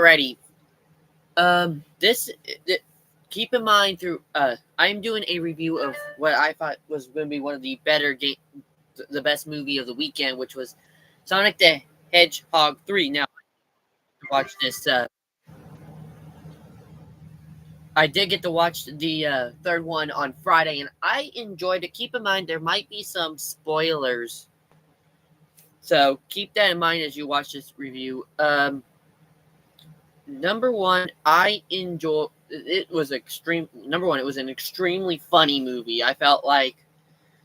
Alrighty. This keep in mind through. I'm doing a review of what I thought was going to be one of the better game, the best movie of the weekend, which was Sonic the Hedgehog 3. Now, watch this. I did get to watch the third one on Friday, and I enjoyed it. Keep in mind there might be some spoilers, so keep that in mind as you watch this review. Number one, I enjoy. It was extreme. Number one, it was an extremely funny movie. I felt like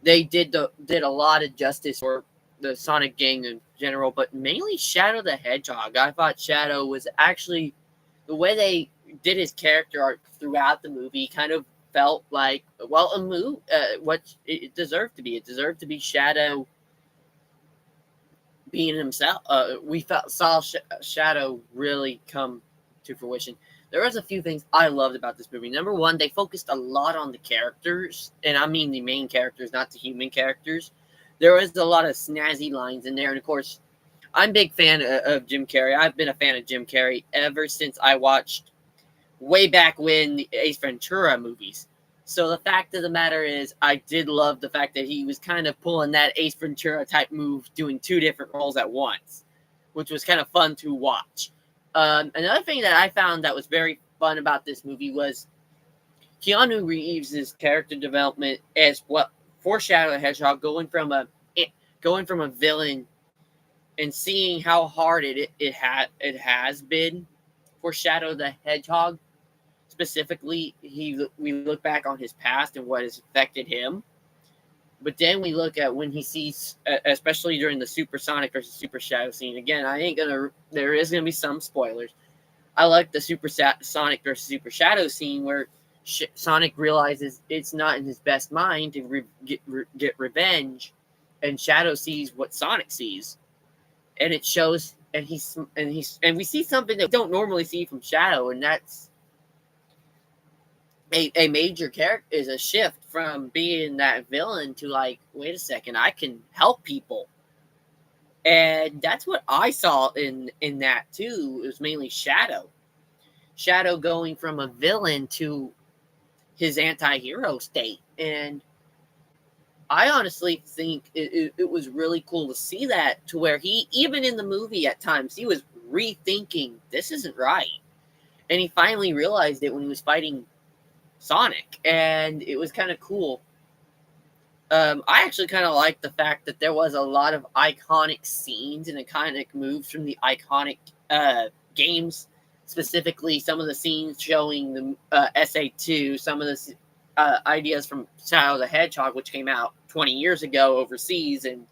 they did a lot of justice for the Sonic gang in general, but mainly Shadow the Hedgehog. I thought Shadow was actually the way they did his character arc throughout the movie. Kind of felt like a move. What it deserved to be. It deserved to be Shadow being himself. We saw Shadow really come to fruition. There was a few things I loved about this movie. Number one, they focused a lot on the characters, and I mean the main characters, not the human characters. There was a lot of snazzy lines in there, and of course, I'm a big fan of Jim Carrey. I've been a fan of Jim Carrey ever since I watched way back when the Ace Ventura movies. So the fact of the matter is, I did love the fact that he was kind of pulling that Ace Ventura type move, doing two different roles at once, which was kind of fun to watch. Another thing that I found that was very fun about this movie was Keanu Reeves' character development as what for Shadow the Hedgehog, going from a villain and seeing how hard it has been for Shadow the Hedgehog. Specifically, we look back on his past and what has affected him. But then we look at when he sees, especially during the Super Sonic versus Super Shadow scene. Again, there is gonna be some spoilers. I like the Super Sonic versus Super Shadow scene where Sonic realizes it's not in his best mind to get revenge, and Shadow sees what Sonic sees, and it shows. And we see something that we don't normally see from Shadow, and that's a major character is a shift from being that villain to like, wait a second, I can help people. And that's what I saw in that too. It was mainly Shadow going from a villain to his anti-hero state. And I honestly think it was really cool to see that, to where he, even in the movie at times, he was rethinking, this isn't right. And he finally realized it when he was fighting Sonic, and it was kind of cool. I actually kind of liked the fact that there was a lot of iconic scenes and iconic moves from the iconic games. Specifically, some of the scenes showing the SA2, some of the ideas from Shadow the Hedgehog, which came out 20 years ago overseas and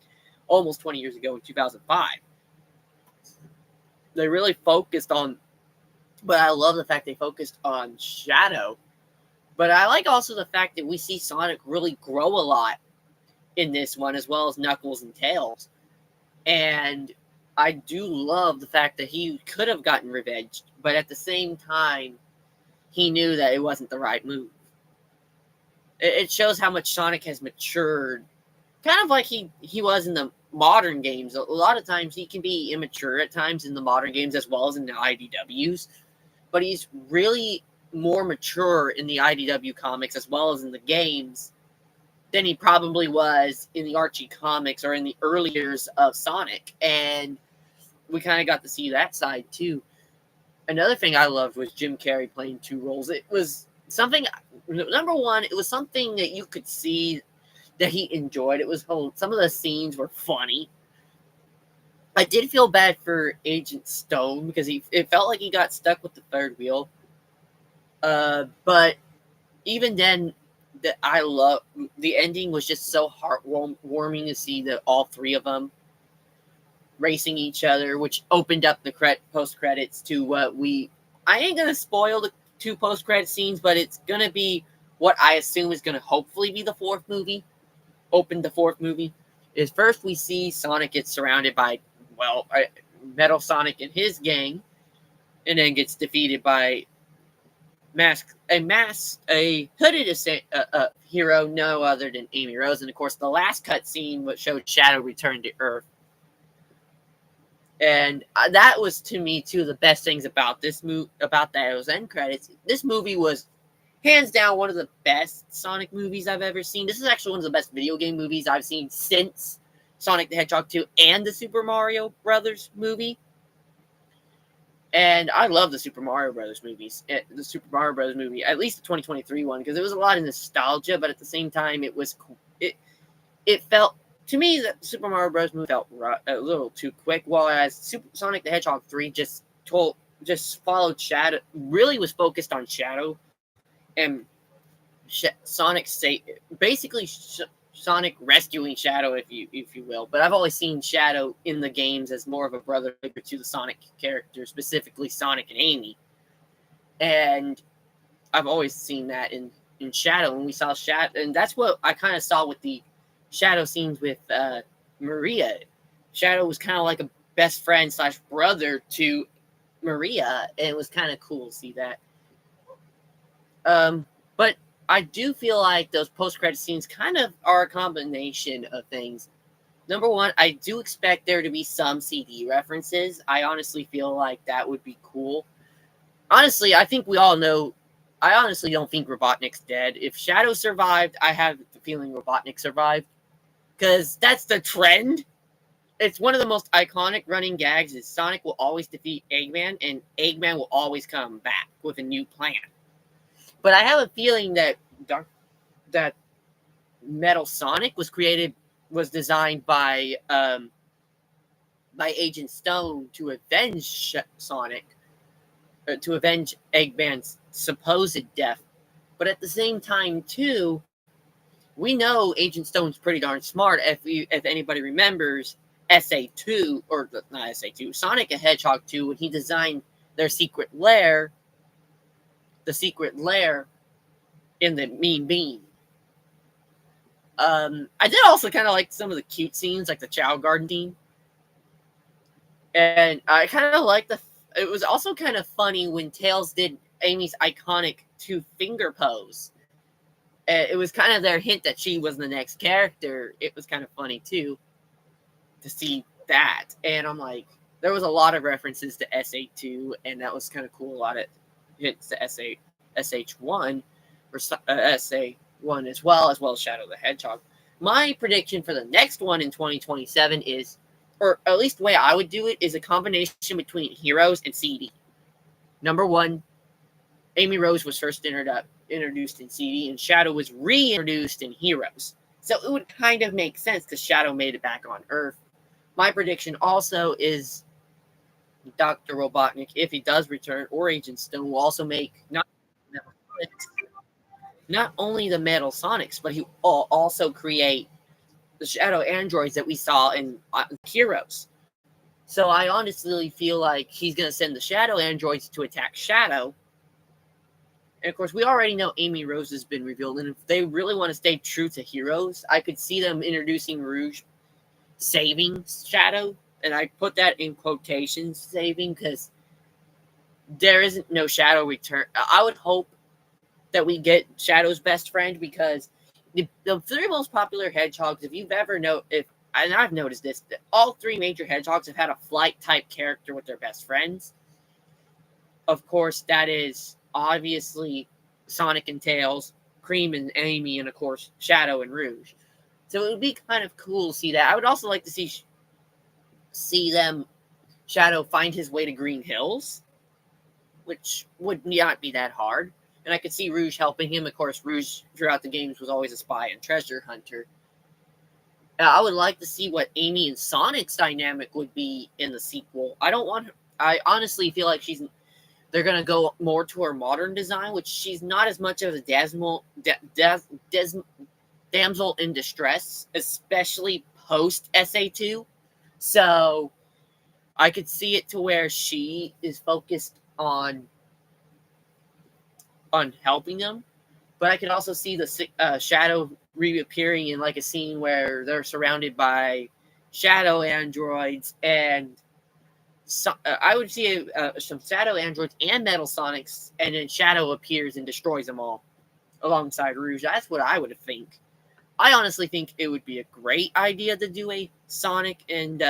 almost 20 years ago in 2005. They really focused on, but I love the fact they focused on Shadow. But I like also the fact that we see Sonic really grow a lot in this one, as well as Knuckles and Tails. And I do love the fact that he could have gotten revenge, but at the same time, he knew that it wasn't the right move. It shows how much Sonic has matured, kind of like he was in the modern games. A lot of times he can be immature at times in the modern games as well as in the IDWs, but he's really more mature in the IDW comics as well as in the games than he probably was in the Archie comics or in the early years of Sonic. And we kind of got to see that side too. Another thing I loved was Jim Carrey playing two roles. It was something, number one, it was something that you could see that he enjoyed. It was some of the scenes were funny. I did feel bad for Agent Stone because it felt like he got stuck with the third wheel. But even then, I love the ending was just so heartwarming to see that all three of them racing each other, which opened up the post credits to what I ain't gonna spoil the two post credit scenes, but it's gonna be what I assume is gonna hopefully be the fourth movie. Is first we see Sonic get surrounded by Metal Sonic and his gang, and then gets defeated by a hooded hero, no other than Amy Rose. And of course, the last cutscene, which showed Shadow return to Earth. And that was, to me, two of the best things about this movie, about those end credits. This movie was hands down one of the best Sonic movies I've ever seen. This is actually one of the best video game movies I've seen since Sonic the Hedgehog 2 and the Super Mario Brothers movie. And I love the Super Mario Brothers movies. The Super Mario Brothers movie, at least the 2023 one, because it was a lot of nostalgia, but at the same time, it was it felt, to me, that Super Mario Bros. Movie felt a little too quick, while Sonic the Hedgehog 3 just followed Shadow, really was focused on Shadow and Sonic basically Sonic rescuing Shadow, if you will. But I've always seen Shadow in the games as more of a brother figure to the Sonic character, specifically Sonic and Amy. And I've always seen that in Shadow, and we saw Shadow, and that's what I kind of saw with the Shadow scenes with Maria. Shadow was kind of like a best friend / brother to Maria, and it was kind of cool to see that. But I do feel like those post-credit scenes kind of are a combination of things. Number one, I do expect there to be some CD references. I honestly feel like that would be cool. Honestly, I think we all know. I honestly don't think Robotnik's dead. If Shadow survived, I have the feeling Robotnik survived. Because that's the trend. It's one of the most iconic running gags is Sonic will always defeat Eggman, and Eggman will always come back with a new plan. But I have a feeling that Metal Sonic was designed by Agent Stone to avenge Sonic, to avenge Eggman's supposed death. But at the same time, too, we know Agent Stone's pretty darn smart. If anybody remembers SA2, or not SA2, Sonic the Hedgehog 2, when he designed their secret lair, the secret lair in the Mean Bean. I did also kind of like some of the cute scenes, like the Chow Garden scene. And I kind of like it was also kind of funny when Tails did Amy's iconic two-finger pose. It was kind of their hint that she was the next character. It was kind of funny, too, to see that. And I'm like, there was a lot of references to SA2, and that was kind of cool. A lot of hints to SH1, or SA1 as well as Shadow the Hedgehog. My prediction for the next one in 2027 is, or at least the way I would do it, is a combination between Heroes and CD. Number one, Amy Rose was first introduced in CD, and Shadow was reintroduced in Heroes. So it would kind of make sense because Shadow made it back on Earth. My prediction also is Dr. Robotnik, if he does return, or Agent Stone, will also make not only the Metal Sonics, but he will also create the Shadow androids that we saw in Heroes. So I honestly feel like he's going to send the Shadow androids to attack Shadow. And of course, we already know Amy Rose has been revealed. And if they really want to stay true to Heroes, I could see them introducing Rouge saving Shadow. And I put that in quotations, saving, because there isn't no Shadow return. I would hope that we get Shadow's best friend, because the three most popular hedgehogs, if you've ever and I've noticed this, that all three major hedgehogs have had a flight type character with their best friends. Of course, that is obviously Sonic and Tails, Cream and Amy, and of course Shadow and Rouge. So it would be kind of cool to see that. I would also like to see Shadow find his way to Green Hills, which would not be that hard. And I could see Rouge helping him. Of course, Rouge throughout the games was always a spy and treasure hunter. I would like to see what Amy and Sonic's dynamic would be in the sequel. I honestly feel like they're going to go more to her modern design, which she's not as much of a damsel in distress, especially post SA2. So I could see it to where she is focused on helping them, but I could also see the Shadow reappearing in like a scene where they're surrounded by Shadow androids, and I would see some Shadow androids and Metal Sonics, and then Shadow appears and destroys them all alongside Rouge. That's what I would think. I honestly think it would be a great idea to do a Sonic and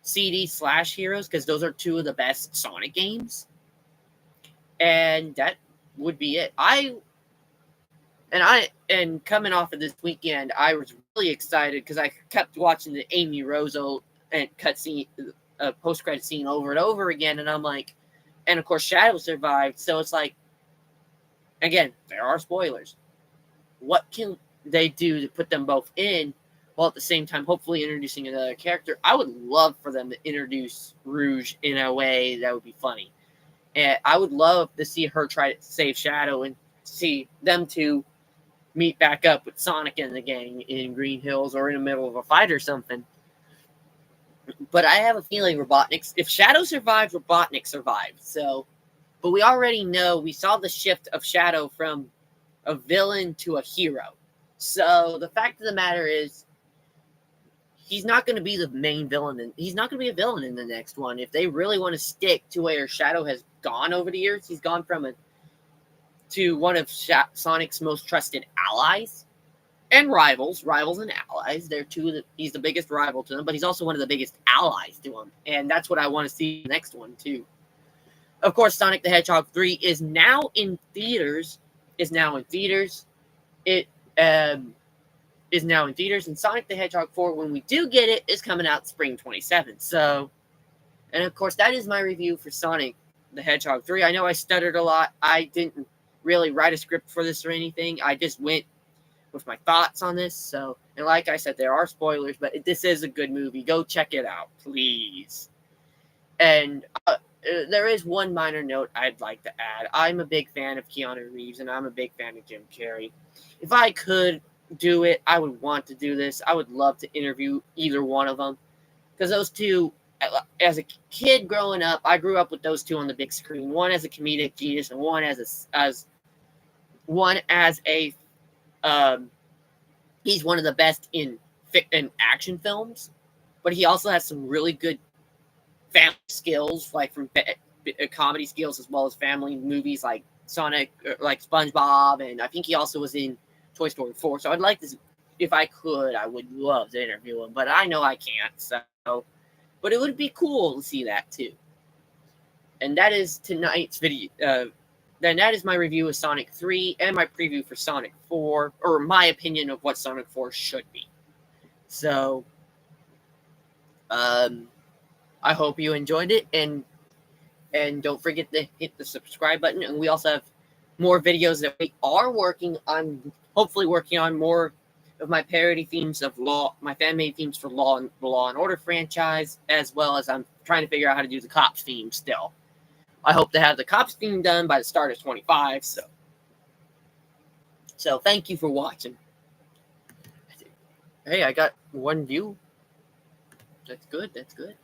CD/Heroes, because those are two of the best Sonic games. And that would be it. And coming off of this weekend, I was really excited because I kept watching the Amy Rosso and cutscene, post-credit scene over and over again, and I'm like, and of course Shadow survived, so it's like, again, there are spoilers. What can they do to put them both in, while at the same time hopefully introducing another character? I would love for them to introduce Rouge in a way that would be funny, and I would love to see her try to save Shadow and see them two meet back up with Sonic and the gang in Green Hills or in the middle of a fight or something. But I have a feeling Robotnik, if Shadow survived, Robotnik survived. So, but we already know, we saw the shift of Shadow from a villain to a hero. So the fact of the matter is, he's not going to be the main villain, and he's not going to be a villain in the next one. If they really want to stick to where Shadow has gone over the years, he's gone from to one of Sonic's most trusted allies and rivals and allies. They're he's the biggest rival to them, but he's also one of the biggest allies to him, and that's what I want to see in the next one too. Of course, Sonic the Hedgehog 3 is now in theaters. It is now in theaters, and Sonic the Hedgehog 4, when we do get it, is coming out spring 27th. So, and of course, that is my review for Sonic the Hedgehog 3. I know I stuttered a lot. I didn't really write a script for this or anything. I just went with my thoughts on this. So, and like I said, there are spoilers, but this is a good movie. Go check it out, please. And there is one minor note I'd like to add. I'm a big fan of Keanu Reeves, and I'm a big fan of Jim Carrey. If I could do it, I would want to do this. I would love to interview either one of them, because those two, as a kid growing up, I grew up with those two on the big screen. One as a comedic genius, and one as a he's one of the best in action films, but he also has some really good family skills, like from comedy skills as well as family movies like Sonic, like SpongeBob, and I think he also was in Toy Story 4. So I'd like to, if I could, I would love to interview him, but I know I can't. So, but it would be cool to see that too. And that is tonight's video. Then that is my review of Sonic 3 and my preview for Sonic 4, or my opinion of what Sonic 4 should be. So, I hope you enjoyed it, and don't forget to hit the subscribe button. And we also have more videos that we are working on. Hopefully, working on more of my parody themes of Law, my fan-made themes for the Law and Order franchise, as well as I'm trying to figure out how to do the Cops theme still. I hope to have the Cops theme done by the start of 25. So thank you for watching. Hey, I got one view. That's good.